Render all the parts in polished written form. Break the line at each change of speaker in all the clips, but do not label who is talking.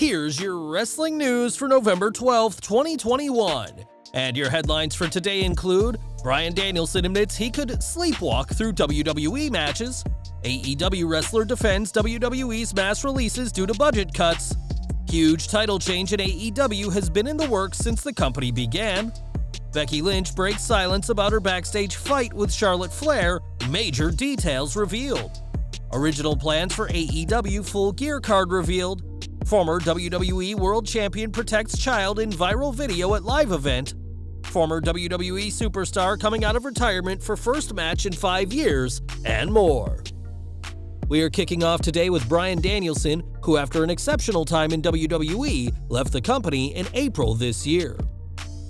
Here's your wrestling news for November 12th, 2021. And your headlines for today include Bryan Danielson admits he could sleepwalk through WWE matches, AEW wrestler defends WWE's mass releases due to budget cuts, huge title change in AEW has been in the works since the company began, Becky Lynch breaks silence about her backstage fight with Charlotte Flair, major details revealed, original plans for AEW Full Gear card revealed, former WWE World Champion protects child in viral video at live event, former WWE superstar coming out of retirement for first match in 5 years, and more. We are kicking off today with Bryan Danielson, who after an exceptional time in WWE, left the company in April this year.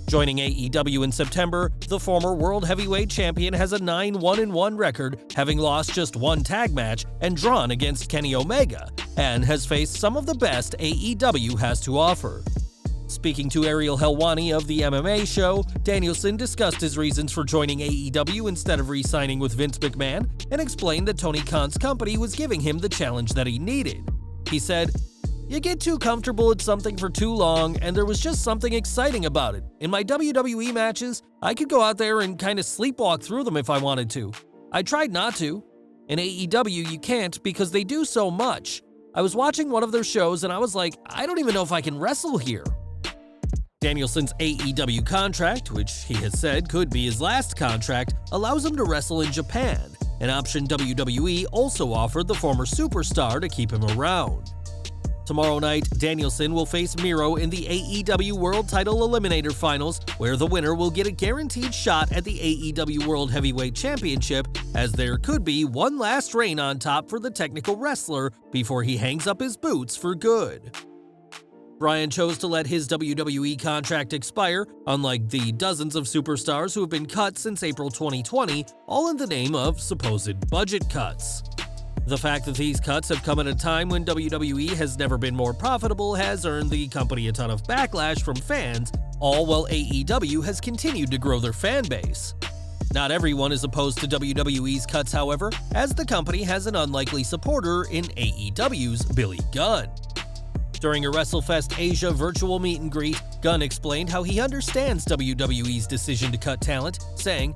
Joining AEW in September, the former World Heavyweight Champion has a 9-1-1 record, having lost just one tag match and drawn against Kenny Omega, and has faced some of the best AEW has to offer. Speaking to Ariel Helwani of the MMA show, Danielson discussed his reasons for joining AEW instead of re-signing with Vince McMahon and explained that Tony Khan's company was giving him the challenge that he needed. He said, "You get too comfortable at something for too long, and there was just something exciting about it. In my WWE matches, I could go out there and kind of sleepwalk through them if I wanted to. I tried not to. In AEW, you can't because they do so much. I was watching one of their shows and I was like, I don't even know if I can wrestle here." Danielson's AEW contract, which he has said could be his last contract, allows him to wrestle in Japan, an option WWE also offered the former superstar to keep him around. Tomorrow night, Danielson will face Miro in the AEW World Title Eliminator Finals, where the winner will get a guaranteed shot at the AEW World Heavyweight Championship, as there could be one last reign on top for the technical wrestler before he hangs up his boots for good. Bryan chose to let his WWE contract expire, unlike the dozens of superstars who have been cut since April 2020, all in the name of supposed budget cuts. The fact that these cuts have come at a time when WWE has never been more profitable has earned the company a ton of backlash from fans, all while AEW has continued to grow their fan base. Not everyone is opposed to WWE's cuts, however, as the company has an unlikely supporter in AEW's Billy Gunn. During a WrestleFest Asia virtual meet and greet, Gunn explained how he understands WWE's decision to cut talent, saying,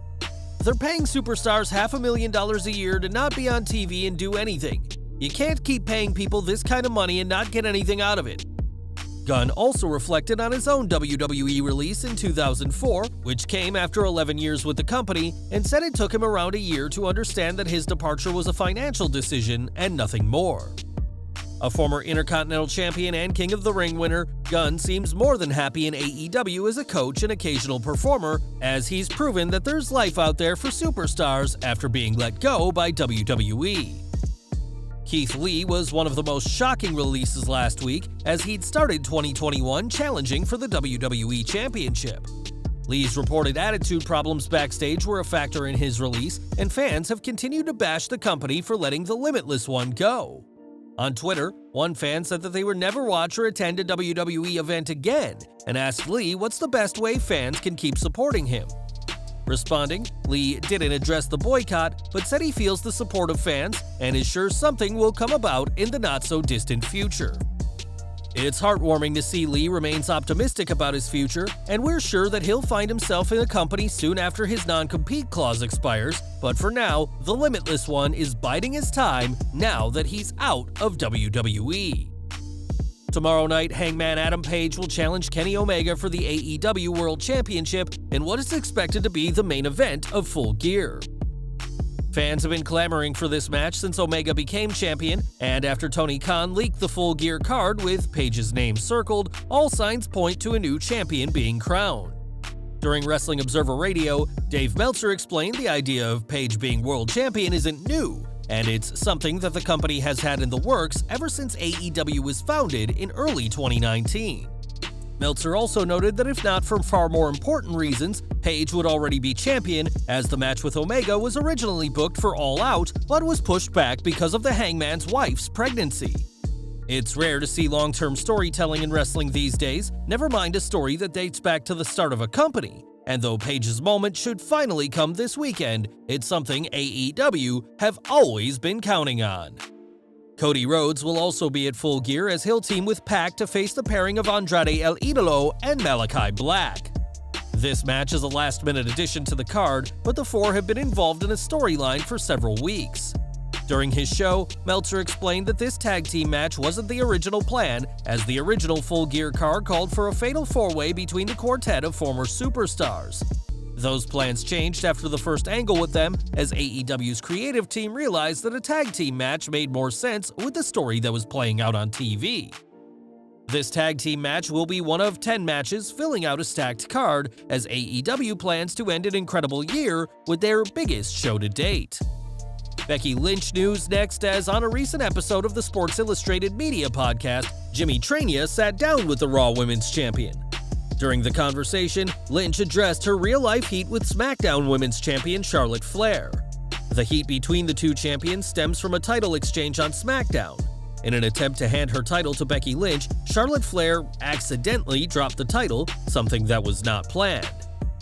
"They're paying superstars $500,000 a year to not be on TV and do anything. You can't keep paying people this kind of money and not get anything out of it." Gunn also reflected on his own WWE release in 2004, which came after 11 years with the company, and said it took him around a year to understand that his departure was a financial decision and nothing more. A former Intercontinental Champion and King of the Ring winner, Gunn seems more than happy in AEW as a coach and occasional performer, as he's proven that there's life out there for superstars after being let go by WWE. Keith Lee was one of the most shocking releases last week, as he'd started 2021 challenging for the WWE Championship. Lee's reported attitude problems backstage were a factor in his release, and fans have continued to bash the company for letting the Limitless One go. On Twitter, one fan said that they would never watch or attend a WWE event again, and asked Lee what's the best way fans can keep supporting him. Responding, Lee didn't address the boycott, but said he feels the support of fans and is sure something will come about in the not-so-distant future. It's heartwarming to see Lee remains optimistic about his future, and we're sure that he'll find himself in a company soon after his non-compete clause expires, but for now, the Limitless One is biding his time now that he's out of WWE. Tomorrow night, Hangman Adam Page will challenge Kenny Omega for the AEW World Championship in what is expected to be the main event of Full Gear. Fans have been clamoring for this match since Omega became champion, and after Tony Khan leaked the Full Gear card with Page's name circled, all signs point to a new champion being crowned. During Wrestling Observer Radio, Dave Meltzer explained the idea of Page being world champion isn't new, and it's something that the company has had in the works ever since AEW was founded in early 2019. Meltzer also noted that if not for far more important reasons, Page would already be champion, as the match with Omega was originally booked for All Out, but was pushed back because of the Hangman's wife's pregnancy. It's rare to see long-term storytelling in wrestling these days, never mind a story that dates back to the start of a company. And though Page's moment should finally come this weekend, it's something AEW have always been counting on. Cody Rhodes will also be at Full Gear as he'll team with Pac to face the pairing of Andrade El Idolo and Malachi Black. This match is a last-minute addition to the card, but the four have been involved in a storyline for several weeks. During his show, Meltzer explained that this tag team match wasn't the original plan, as the original Full Gear card called for a fatal four-way between the quartet of former superstars. Those plans changed after the first angle with them, as AEW's creative team realized that a tag team match made more sense with the story that was playing out on TV. This tag team match will be one of 10 matches filling out a stacked card, as AEW plans to end an incredible year with their biggest show to date. Becky Lynch news next, as on a recent episode of the Sports Illustrated Media podcast, Jimmy Trania sat down with the Raw Women's Champion. During the conversation, Lynch addressed her real-life heat with SmackDown Women's Champion Charlotte Flair. The heat between the two champions stems from a title exchange on SmackDown. In an attempt to hand her title to Becky Lynch, Charlotte Flair accidentally dropped the title, something that was not planned.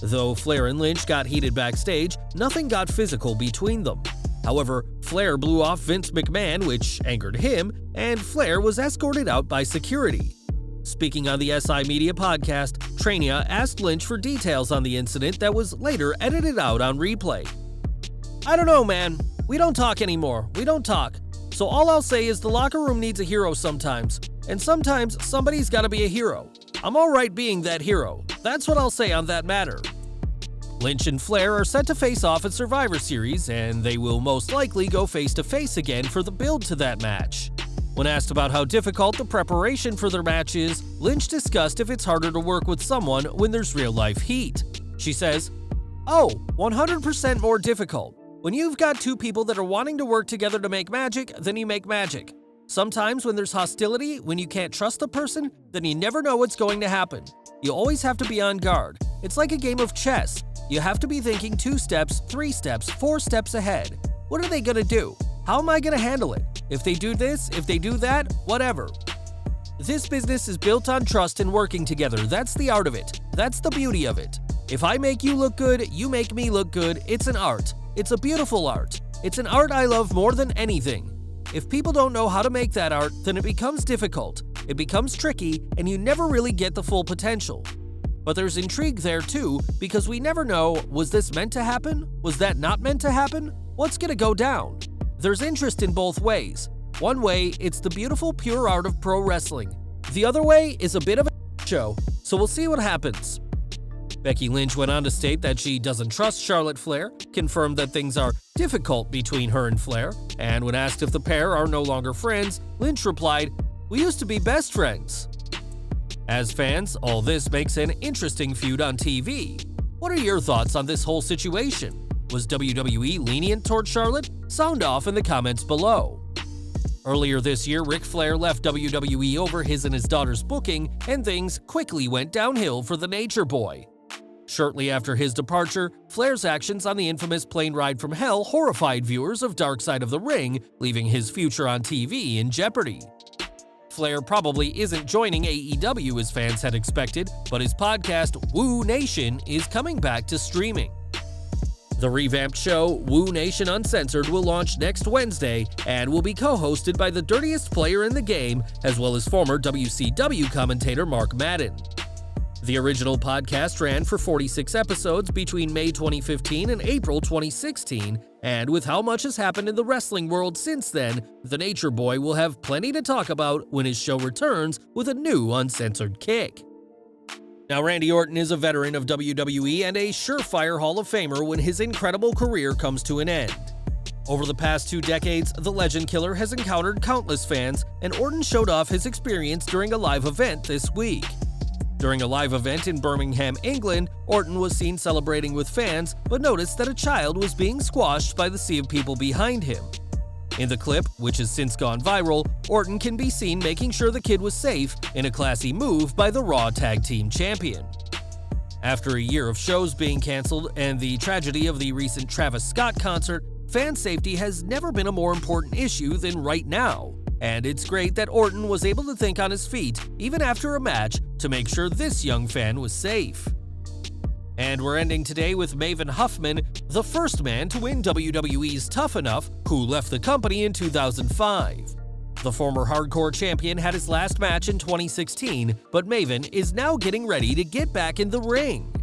Though Flair and Lynch got heated backstage, nothing got physical between them. However, Flair blew off Vince McMahon, which angered him, and Flair was escorted out by security. Speaking on the SI Media podcast, Trania asked Lynch for details on the incident that was later edited out on replay. "I don't know, man. We don't talk anymore. We don't talk. So all I'll say is the locker room needs a hero sometimes. And sometimes somebody's gotta be a hero. I'm alright being that hero. That's what I'll say on that matter." Lynch and Flair are set to face off at Survivor Series, and they will most likely go face-to-face again for the build to that match. When asked about how difficult the preparation for their match is, Lynch discussed if it's harder to work with someone when there's real-life heat. She says, "Oh, 100% more difficult. When you've got two people that are wanting to work together to make magic, then you make magic. Sometimes when there's hostility, when you can't trust the person, then you never know what's going to happen. You always have to be on guard. It's like a game of chess. You have to be thinking 2 steps, 3 steps, 4 steps ahead. What are they gonna do? How am I gonna handle it? If they do this, if they do that, whatever. This business is built on trust and working together. That's the art of it. That's the beauty of it. If I make you look good, you make me look good. It's an art. It's a beautiful art. It's an art I love more than anything. If people don't know how to make that art, then it becomes difficult. It becomes tricky, and you never really get the full potential. But there's intrigue there too, because we never know, was this meant to happen? Was that not meant to happen? What's gonna go down? There's interest in both ways. One way, it's the beautiful, pure art of pro wrestling. The other way is a bit of a show, so we'll see what happens." Becky Lynch went on to state that she doesn't trust Charlotte Flair, confirmed that things are difficult between her and Flair, and when asked if the pair are no longer friends, Lynch replied, "We used to be best friends." As fans, all this makes an interesting feud on TV. What are your thoughts on this whole situation? Was WWE lenient toward Charlotte? Sound off in the comments below. Earlier this year, Ric Flair left WWE over his and his daughter's booking, and things quickly went downhill for the Nature Boy. Shortly after his departure, Flair's actions on the infamous plane ride from hell horrified viewers of Dark Side of the Ring, leaving his future on TV in jeopardy. Flair probably isn't joining AEW as fans had expected, but his podcast, Woo Nation, is coming back to streaming. The revamped show, Woo Nation Uncensored, will launch next Wednesday and will be co-hosted by the dirtiest player in the game, as well as former WCW commentator Mark Madden. The original podcast ran for 46 episodes between May 2015 and April 2016, and with how much has happened in the wrestling world since then, the Nature Boy will have plenty to talk about when his show returns with a new uncensored kick. Now, Randy Orton is a veteran of WWE and a surefire Hall of Famer when his incredible career comes to an end. Over the past 2 decades, the Legend Killer has encountered countless fans, and Orton showed off his experience during a live event this week. During a live event in Birmingham, England, Orton was seen celebrating with fans, but noticed that a child was being squashed by the sea of people behind him. In the clip, which has since gone viral, Orton can be seen making sure the kid was safe in a classy move by the Raw Tag Team Champion. After a year of shows being canceled and the tragedy of the recent Travis Scott concert, fan safety has never been a more important issue than right now. And it's great that Orton was able to think on his feet, even after a match, to make sure this young fan was safe. And we're ending today with Maven Huffman, the first man to win WWE's Tough Enough, who left the company in 2005. The former Hardcore champion had his last match in 2016, but Maven is now getting ready to get back in the ring.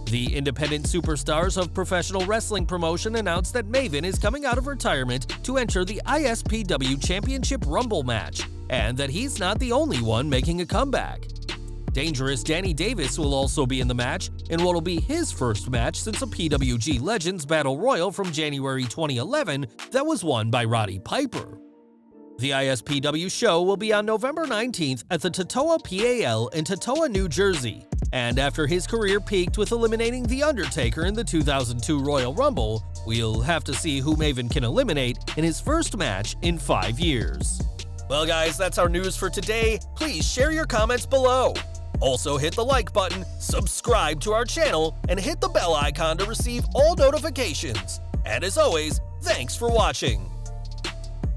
The independent superstars of professional wrestling promotion announced that Maven is coming out of retirement to enter the ISPW Championship Rumble match, and that he's not the only one making a comeback. Dangerous Danny Davis will also be in the match, in what will be his first match since a PWG Legends Battle Royal from January 2011 that was won by Roddy Piper. The ISPW show will be on November 19th at the Tatoa PAL in Tatoa, New Jersey, and after his career peaked with eliminating The Undertaker in the 2002 Royal Rumble, we'll have to see who Maven can eliminate in his first match in 5 years. Well guys, that's our news for today. Please share your comments below. Also hit the like button, subscribe to our channel, and hit the bell icon to receive all notifications. And as always, thanks for watching.